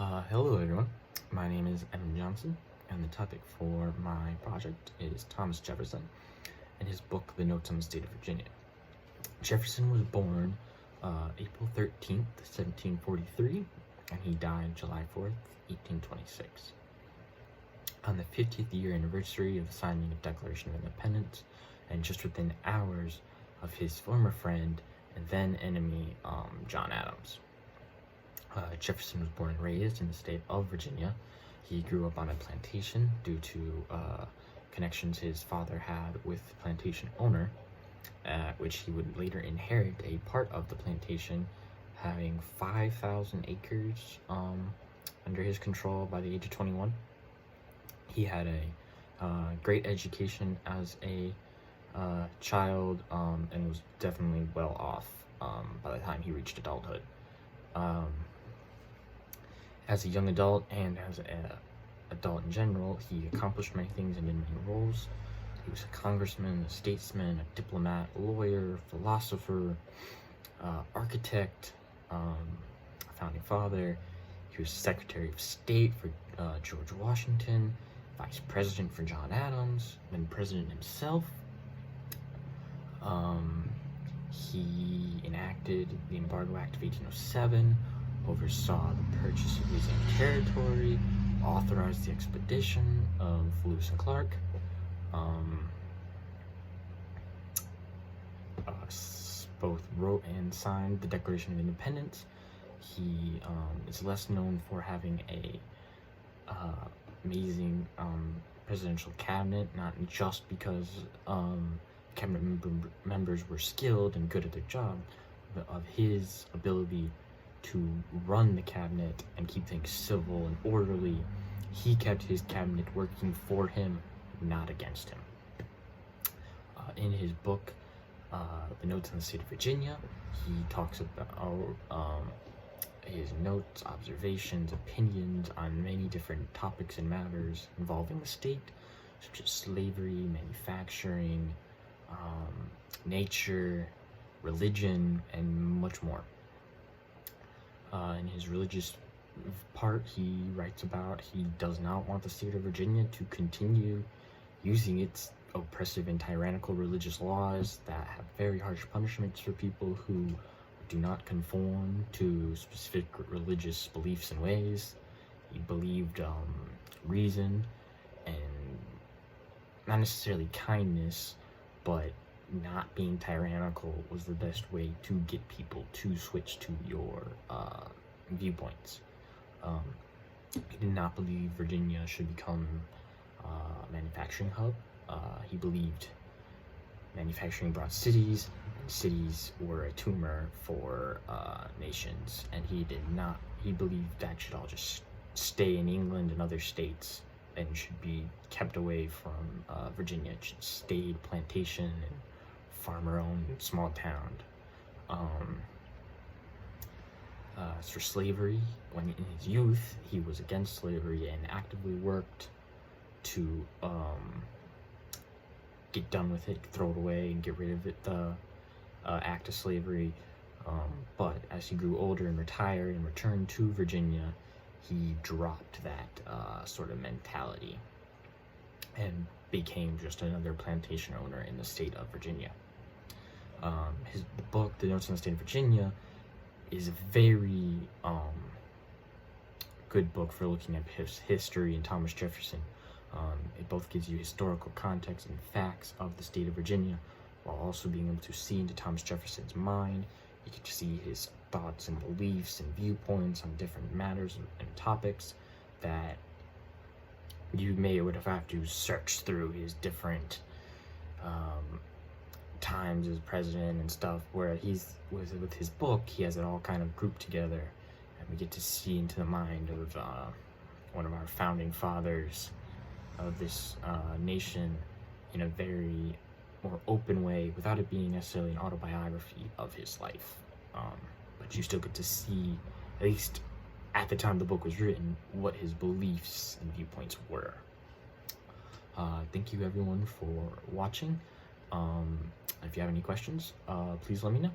Hello everyone, my name is Evan Johnson, and the topic for my project is Thomas Jefferson and his book, The Notes on the State of Virginia. Jefferson was born April 13th, 1743, and he died July 4th, 1826. On the 50th year anniversary of the signing of the Declaration of Independence, and just within hours of his former friend and then enemy, John Adams. Jefferson was born and raised in the state of Virginia. He grew up on a plantation due to connections his father had with the plantation owner, which he would later inherit a part of the plantation, having 5,000 acres under his control by the age of 21. He had a great education as a child and was definitely well off by the time he reached adulthood. As a young adult and as an adult in general, he accomplished many things in many roles. He was a congressman, a statesman, a diplomat, a lawyer, philosopher, architect, a founding father. He was Secretary of State for George Washington, Vice President for John Adams, then President himself. He enacted the Embargo Act of 1807, oversaw the purchase of Louisiana territory, authorized the expedition of Lewis and Clark, both wrote and signed the Declaration of Independence. He is less known for having a amazing presidential cabinet, not just because cabinet members were skilled and good at their job, but of his ability to run the cabinet and keep things civil and orderly. He kept his cabinet working for him, not against him. In his book, The Notes on the State of Virginia, he talks about his notes, observations, opinions on many different topics and matters involving the state, such as slavery, manufacturing, nature, religion, and much more. In his religious part, he writes about he does not want the state of Virginia to continue using its oppressive and tyrannical religious laws that have very harsh punishments for people who do not conform to specific religious beliefs and ways. He believed reason and not necessarily kindness, but not being tyrannical was the best way to get people to switch to your viewpoints. He did not believe Virginia should become a manufacturing hub. He believed manufacturing brought cities, and cities were a tumor for nations, and he believed that should all just stay in England and other states and should be kept away from Virginia. It should stay plantation and farmer-owned small town. As for slavery, when in his youth, he was against slavery and actively worked to get done with it, throw it away, and get rid of it, the act of slavery. But as he grew older and retired and returned to Virginia, he dropped that sort of mentality and became just another plantation owner in the state of Virginia. His book, The Notes on the State of Virginia, is a very good book for looking at his history and Thomas Jefferson. It both gives you historical context and facts of the state of Virginia, while also being able to see into Thomas Jefferson's mind. You can see his thoughts and beliefs and viewpoints on different matters and topics that you would have to search through his different times as president and stuff, where he's with his book, he has it all kind of grouped together, and we get to see into the mind of one of our founding fathers of this nation in a very more open way, without it being necessarily an autobiography of his life. But you still get to see, at least at the time the book was written, what his beliefs and viewpoints were. Thank you everyone for watching. If you have any questions, please let me know.